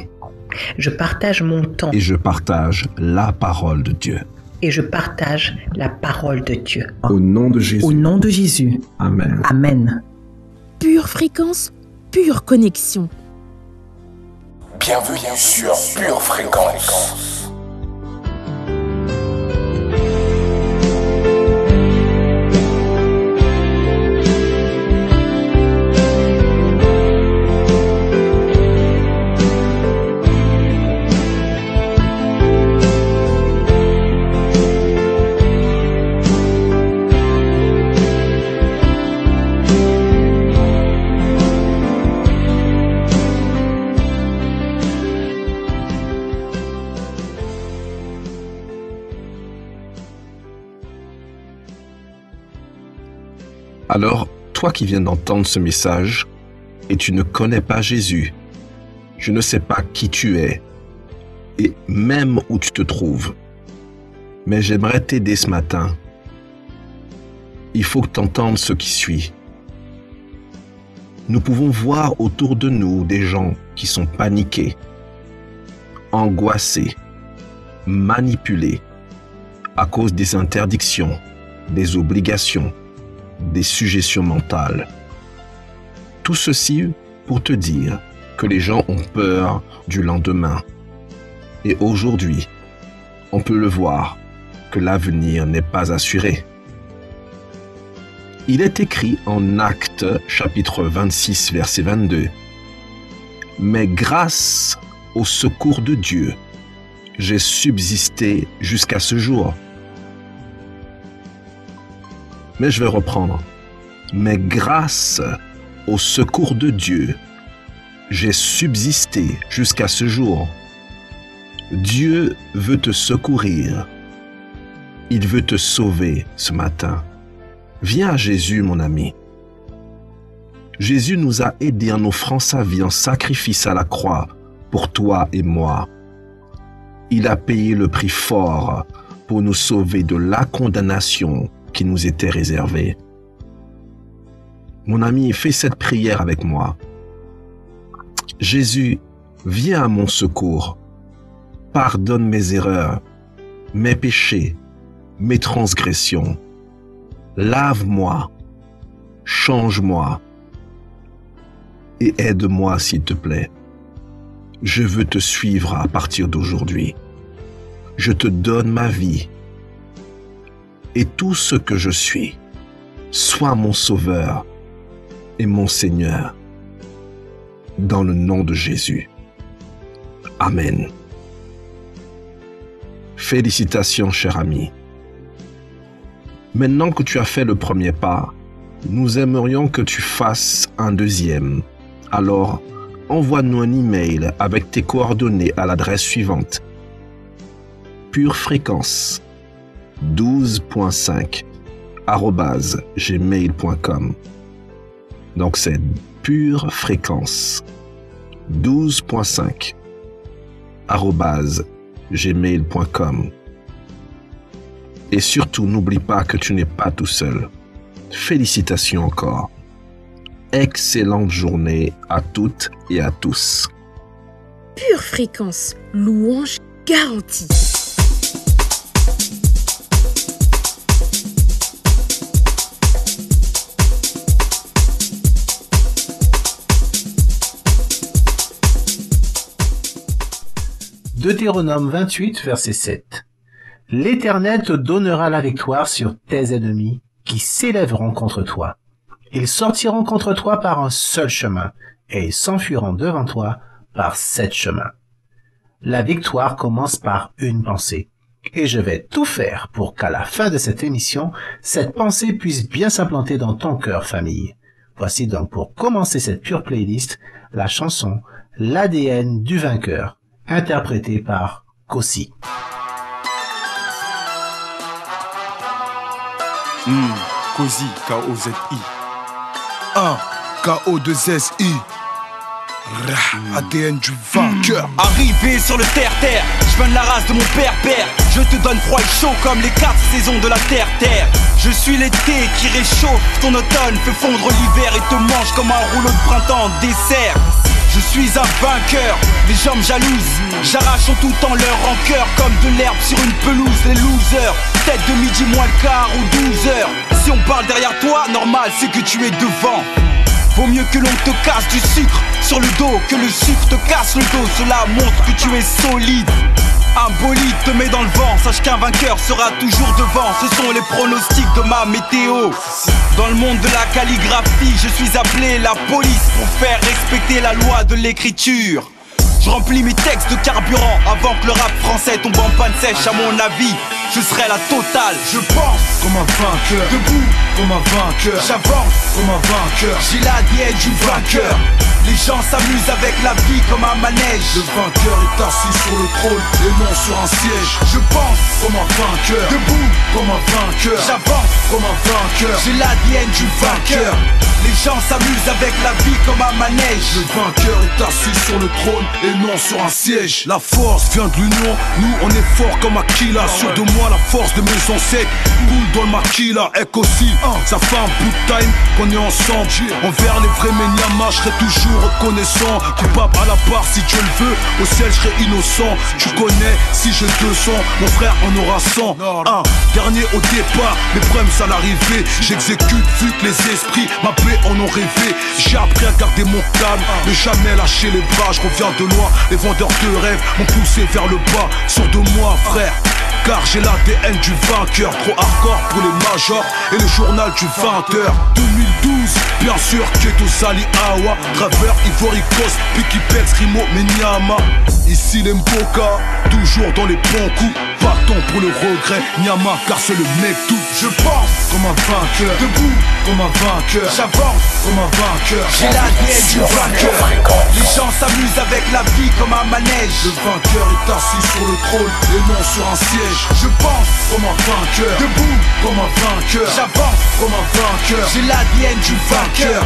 [SPEAKER 12] Je partage mon temps.
[SPEAKER 11] Et je partage la parole de Dieu.
[SPEAKER 12] Et je partage la parole de Dieu.
[SPEAKER 11] Au nom de Jésus.
[SPEAKER 12] Au nom de Jésus.
[SPEAKER 11] Amen.
[SPEAKER 12] Amen.
[SPEAKER 5] Pure fréquence, pure connexion.
[SPEAKER 2] Bienvenue sur Pure Fréquence.
[SPEAKER 11] Alors, toi qui viens d'entendre ce message, et tu ne connais pas Jésus, je ne sais pas qui tu es, et même où tu te trouves, mais j'aimerais t'aider ce matin. Il faut que tu entendes ce qui suit. Nous pouvons voir autour de nous des gens qui sont paniqués, angoissés, manipulés, à cause des interdictions, des obligations, des suggestions mentales. Tout ceci pour te dire que les gens ont peur du lendemain. Et aujourd'hui, on peut le voir, que l'avenir n'est pas assuré. Il est écrit en Actes chapitre 26 verset 22. Mais grâce au secours de Dieu, j'ai subsisté jusqu'à ce jour. Mais je vais reprendre. Mais grâce au secours de Dieu, j'ai subsisté jusqu'à ce jour. Dieu veut te secourir. Il veut te sauver ce matin. Viens à Jésus, mon ami. Jésus nous a aidés en offrant sa vie en sacrifice à la croix pour toi et moi. Il a payé le prix fort pour nous sauver de la condamnation qui nous était réservée. Mon ami, fais cette prière avec moi. Jésus, viens à mon secours. Pardonne mes erreurs, mes péchés, mes transgressions. Lave-moi, change-moi et aide-moi s'il te plaît. Je veux te suivre à partir d'aujourd'hui. Je te donne ma vie et tout ce que je suis. Sois mon Sauveur et mon Seigneur. Dans le nom de Jésus. Amen. Félicitations, cher ami. Maintenant que tu as fait le premier pas, nous aimerions que tu fasses un deuxième. Alors, envoie-nous un email avec tes coordonnées à l'adresse suivante: purefréquence 12.5@gmail.com. Donc c'est purefréquence 12.5@gmail.com. Et surtout, n'oublie pas que tu n'es pas tout seul. Félicitations encore. Excellente journée à toutes et à tous.
[SPEAKER 5] Pure Fréquence, louange garantie.
[SPEAKER 4] Deutéronome 28, verset 7. L'Éternel te donnera la victoire sur tes ennemis qui s'élèveront contre toi. Ils sortiront contre toi par un seul chemin, et ils s'enfuiront devant toi par 7 chemins. La victoire commence par une pensée, et je vais tout faire pour qu'à la fin de cette émission, cette pensée puisse bien s'implanter dans ton cœur, famille. Voici donc pour commencer cette pure playlist, la chanson « L'ADN du vainqueur », interprétée par Kossi.
[SPEAKER 13] Kossi, K-O-Z-I. 1, K-O-2-S-I. ADN du vainqueur.
[SPEAKER 14] Arrivé sur le terre-terre, je viens de la race de mon père-père. Je te donne froid et chaud comme les 4 saisons de la terre-terre. Je suis l'été qui réchauffe ton automne, fait fondre l'hiver et te mange comme un rouleau de printemps dessert. Je suis un vainqueur, les jambes jalouses, j'arrache en tout temps leur rancœur comme de l'herbe sur une pelouse. Les losers, tête de midi moins le quart ou 12 heures. Si on parle derrière toi, normal c'est que tu es devant. Vaut mieux que l'on te casse du sucre sur le dos que le sucre te casse le dos. Cela montre que tu es solide. Un bolide te met dans le vent, sache qu'un vainqueur sera toujours devant. Ce sont les pronostics de ma météo. Dans le monde de la calligraphie, je suis appelé la police pour faire respecter la loi de l'écriture. Je remplis mes textes de carburant avant que le rap français tombe en panne sèche. À mon avis, je serai la totale.
[SPEAKER 13] Je pense comme un vainqueur, debout comme un vainqueur. J'avance comme un vainqueur,
[SPEAKER 14] j'ai l'ADN du vainqueur. Les gens s'amusent avec la vie comme un manège.
[SPEAKER 13] Le vainqueur est assis sur le trône et non sur un siège.
[SPEAKER 14] Je pense
[SPEAKER 13] comme un vainqueur,
[SPEAKER 14] debout
[SPEAKER 13] comme un vainqueur.
[SPEAKER 14] J'avance
[SPEAKER 13] comme un vainqueur,
[SPEAKER 14] j'ai l'ADN du vainqueur. Les gens s'amusent avec la vie comme un manège.
[SPEAKER 13] Le vainqueur est assis sur le trône et non sur un siège. La force vient de l'union, nous on est fort comme Aquila. Sûr de moi la force de mes ancêtres coule dans le maquila. Aussi, ça fait un bout de time qu'on est ensemble. Envers les vrais Menyama, je serai toujours reconnaissant. Coupable à la part si Dieu le veut, au ciel je serai innocent. Tu connais, si j'ai 200, mon frère en aura 100. Un dernier au départ, mes problèmes à l'arrivée. J'exécute vu que les esprits ma paix en ont rêvé. J'ai appris à garder mon calme, ne jamais lâcher les bras. Je reviens de loin, les vendeurs de rêves m'ont poussé vers le bas. Sûr de moi frère, car j'ai l'ADN du vainqueur. Trop hardcore pour les majors et le journal du 20h. 2012, bien sûr, Keto Sali Awa, Travers, Ivoricos, Piki Pex, Rimo, Menyama. Ici les Mboka, toujours dans les bons coups. Partons pour le regret, Nyama, car c'est le mec tout.
[SPEAKER 14] Je pense
[SPEAKER 13] comme un vainqueur,
[SPEAKER 14] debout
[SPEAKER 13] comme un vainqueur.
[SPEAKER 14] J'avance
[SPEAKER 13] comme un vainqueur,
[SPEAKER 14] j'ai l'ADN du vainqueur. Les gens s'amusent avec la vie comme un manège.
[SPEAKER 13] Le vainqueur est assis sur le trône et non sur un siège.
[SPEAKER 14] Je pense
[SPEAKER 13] comme un vainqueur,
[SPEAKER 14] debout
[SPEAKER 13] comme un vainqueur.
[SPEAKER 14] J'avance
[SPEAKER 13] comme un vainqueur,
[SPEAKER 14] j'ai l'ADN du vainqueur.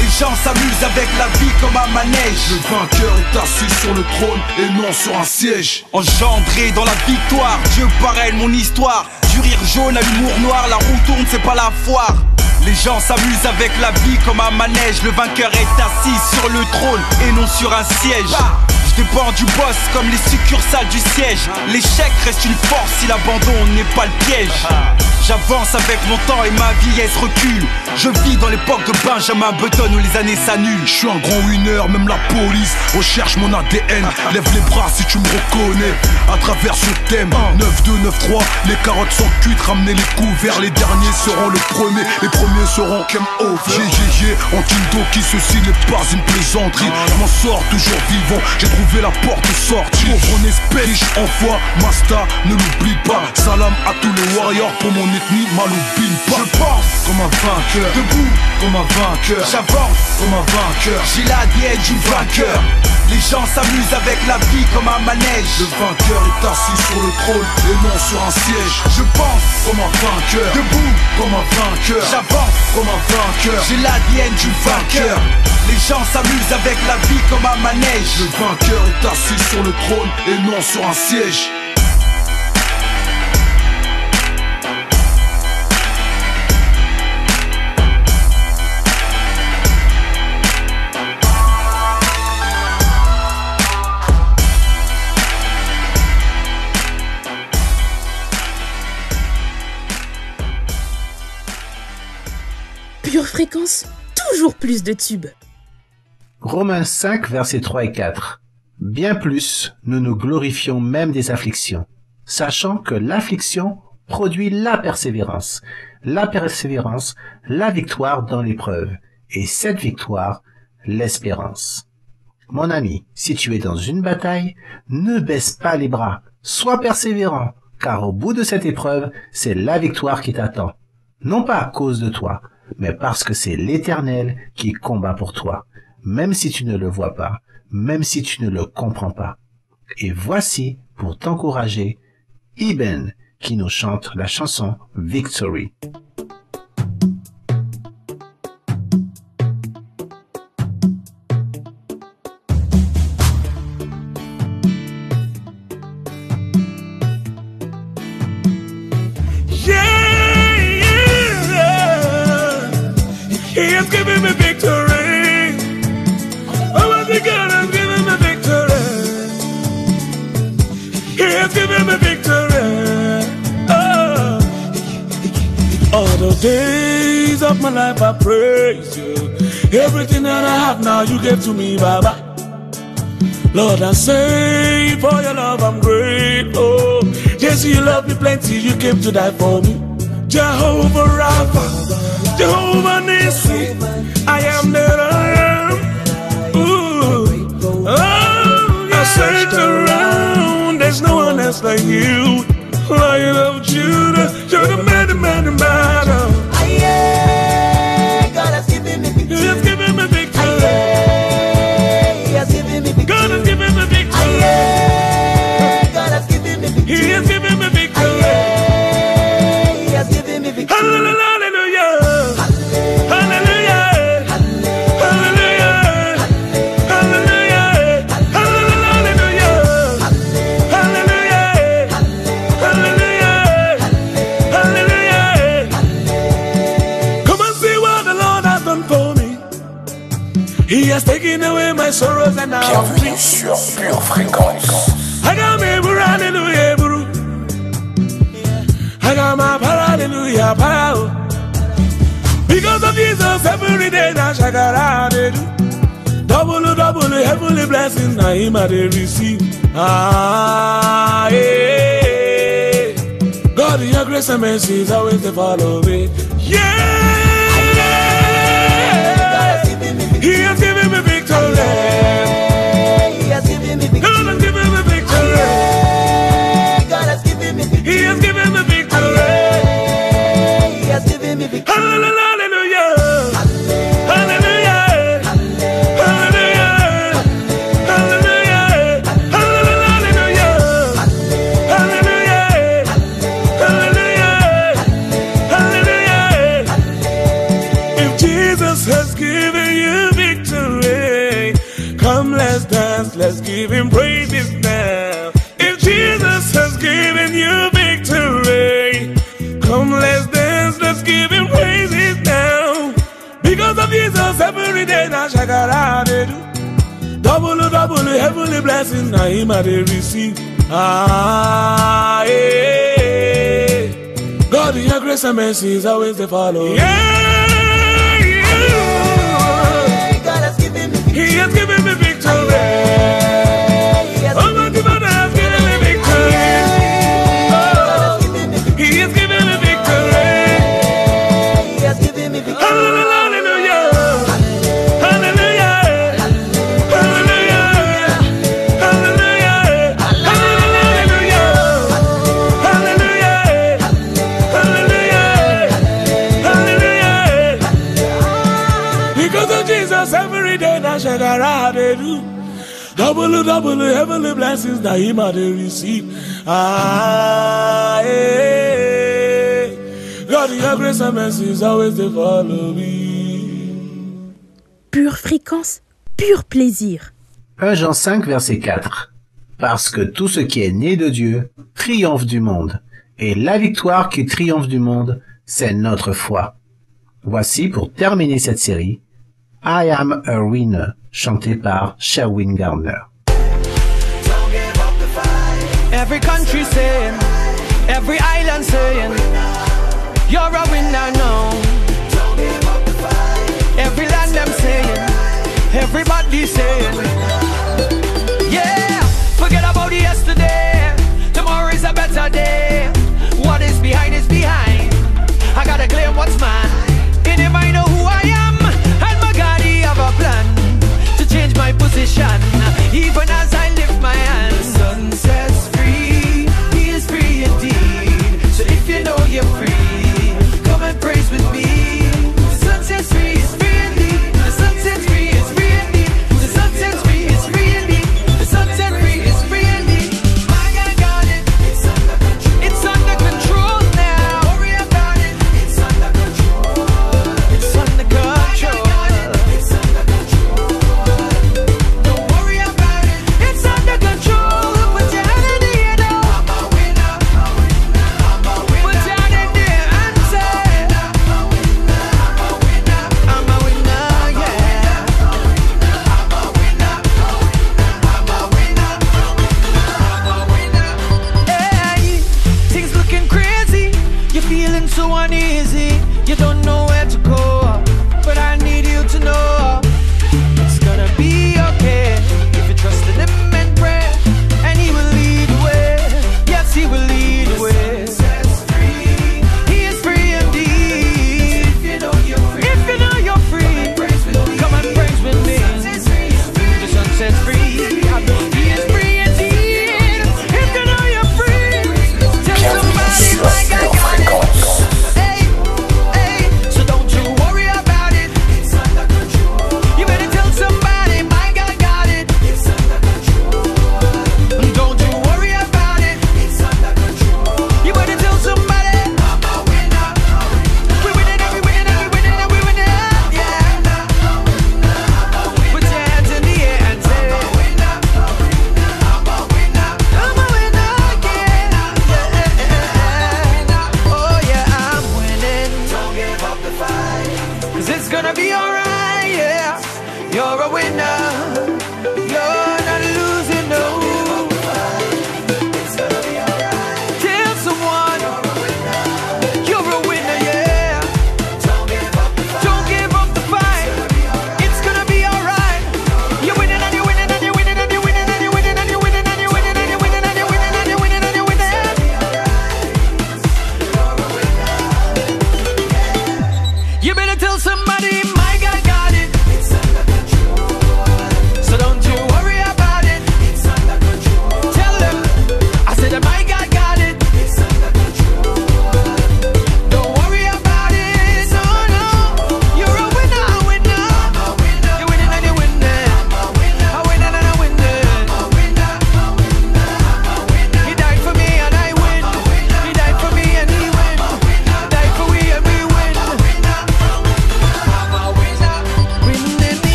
[SPEAKER 14] Les gens s'amusent avec la vie comme un manège.
[SPEAKER 13] Le vainqueur est assis sur le trône et non sur un siège.
[SPEAKER 14] Engendré dans la victoire, Dieu parraine mon histoire. Du rire jaune à l'humour noir, la roue tourne, c'est pas la foire. Les gens s'amusent avec la vie comme un manège. Le vainqueur est assis sur le trône et non sur un siège. Je dépends du boss comme les succursales du siège. L'échec reste une force si l'abandon n'est pas le piège. J'avance avec mon temps et ma vieillesse recule. Je vis dans l'époque de Benjamin Button où les années s'annulent.
[SPEAKER 13] Je suis un grand winner, même la police recherche mon ADN. Lève les bras si tu me reconnais. À travers ce thème 9-2, 9-3, les carottes sont cuites, ramenez les couverts. Les derniers seront les premiers, les premiers seront game over. GGG, Antidoki, ceci n'est pas une plaisanterie. Je m'en sors toujours vivant, j'ai trouvé la porte sortie. Pauvre en espèce, riche en foi, Masta, ne l'oublie pas. Salam à tous les warriors pour mon ethnie, Maloubine pas.
[SPEAKER 14] Je pense
[SPEAKER 13] comme un vainqueur,
[SPEAKER 14] debout
[SPEAKER 13] comme un vainqueur.
[SPEAKER 14] J'avance
[SPEAKER 13] comme un vainqueur.
[SPEAKER 14] J'ai l'ADN du vainqueur. Les gens s'amusent avec la vie comme un manège.
[SPEAKER 13] Le vainqueur est assis sur le trône et non sur un siège.
[SPEAKER 14] Je pense
[SPEAKER 13] comme un vainqueur,
[SPEAKER 14] debout
[SPEAKER 13] comme un vainqueur.
[SPEAKER 14] J'avance
[SPEAKER 13] comme un vainqueur.
[SPEAKER 14] J'ai l'ADN du vainqueur. Les gens s'amusent avec la vie comme un manège.
[SPEAKER 13] Le vainqueur est assis sur le trône et non sur un siège.
[SPEAKER 5] Pure Fréquence, toujours plus de tubes.
[SPEAKER 4] Romains 5, versets 3 et 4. Bien plus, nous nous glorifions même des afflictions, sachant que l'affliction produit la persévérance, la victoire dans l'épreuve, et cette victoire, l'espérance. Mon ami, si tu es dans une bataille, ne baisse pas les bras, sois persévérant, car au bout de cette épreuve, c'est la victoire qui t'attend. Non pas à cause de toi, mais parce que c'est l'Éternel qui combat pour toi, même si tu ne le vois pas, même si tu ne le comprends pas. Et voici, pour t'encourager, Iben qui nous chante la chanson Victory.
[SPEAKER 3] He has given me victory. Oh, my God has given me victory. He has given me victory. Oh. All the days of my life I praise you. Everything that I have now you gave to me, Baba. Lord, I say for your love I'm grateful. Yes, you love me plenty, you came to die for me. Jehovah Rapha, Jehovah Nissi, I am that I am. Ooh. Oh, I searched around, there's no one else like you. Lion of Judah, you're the man in battle.
[SPEAKER 9] God has given me victory.
[SPEAKER 3] He has given me victory.
[SPEAKER 9] He has given me victory.
[SPEAKER 3] God has given me victory.
[SPEAKER 9] God has given me victory.
[SPEAKER 3] He has given me victory.
[SPEAKER 9] He has given me victory.
[SPEAKER 3] Hallelujah. Hallelujah. He has taken away my sorrows and now
[SPEAKER 2] Bienvenue sur Pure Fréquence.
[SPEAKER 3] I got me hallelujah, bro. I got my hallelujah, power. Because of Jesus, every day now shakara they do. Double heavenly blessings now him I they receive. Ah, yeah. God, your grace and mercy is always to follow me. Yeah. He has given me victory.
[SPEAKER 9] He has given me victory.
[SPEAKER 3] God has given me victory.
[SPEAKER 9] God has given me victory.
[SPEAKER 3] He has given me victory.
[SPEAKER 9] He has given me victory.
[SPEAKER 3] Hallelujah. Hallelujah. Hallelujah. Hallelujah. Hallelujah. Hallelujah. Hallelujah. Hallelujah. If Jesus has given you victory, come give him praises now. If Jesus has given you victory, come let's dance, let's give him praises now. Because of Jesus, every day now shakara they do. Double, heavenly blessings now him I they receive. Ah, yeah. God in your grace and mercy is always the follow. Yeah, yeah.
[SPEAKER 9] God has given me victory.
[SPEAKER 3] He has given me victory. Almighty Father has given me victory. Oh, He has given me victory.
[SPEAKER 9] He has given me victory.
[SPEAKER 3] Hallelujah. Hallelujah. Hallelujah. Hallelujah. Hallelujah. Hallelujah. Hallelujah. Hallelujah. Because of Jesus, every day now shakara they do. Double, heavenly blessings that him I they receive. Ah, yeah. God, your grace and mercy is always they follow me.
[SPEAKER 5] Pure fréquence, pur plaisir.
[SPEAKER 4] 1 Jean 5, verset 4. Parce que tout ce qui est né de Dieu triomphe du monde, et la victoire qui triomphe du monde, c'est notre foi. Voici, pour terminer cette série, I Am a Winner, chanté par Sherwin Gardner.
[SPEAKER 8] Every country saying, every island saying, you're a winner now. Every land them saying, everybody saying, yeah, forget about yesterday. Tomorrow is a better day. What is behind is behind. I gotta claim what's mine. In him I know who I am, and my God he have a plan to change my position. Even as I lift my hands, the sun sets free. He is free indeed. So if you know you're free, come and praise with me. The sun sets free is free indeed. The sun sets free is free indeed. The sun sets free is free indeed. The sun sets free is free indeed. My God got it. It's under control. It's under control now. Don't worry about it. It's under control. It's under control. It's under control. Don't worry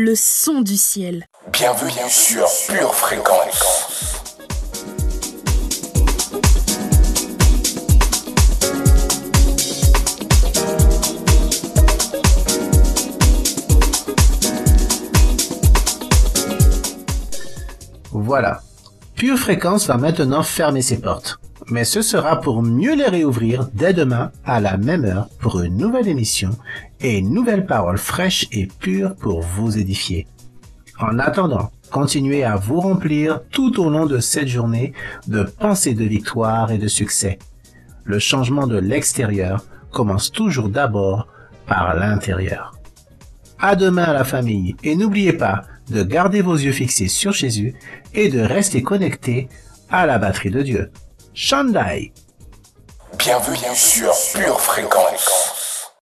[SPEAKER 5] le son du ciel.
[SPEAKER 2] Bienvenue sur Pure Fréquence.
[SPEAKER 4] Voilà. Pure Fréquence va maintenant fermer ses portes. Mais ce sera pour mieux les réouvrir dès demain à la même heure pour une nouvelle émission et une nouvelle parole fraîche et pure pour vous édifier. En attendant, continuez à vous remplir tout au long de cette journée de pensées de victoire et de succès. Le changement de l'extérieur commence toujours d'abord par l'intérieur. À demain à la famille et n'oubliez pas de garder vos yeux fixés sur Jésus et de rester connectés à la batterie de Dieu. Shandai.
[SPEAKER 2] Bienvenue sur Pure Fréquence.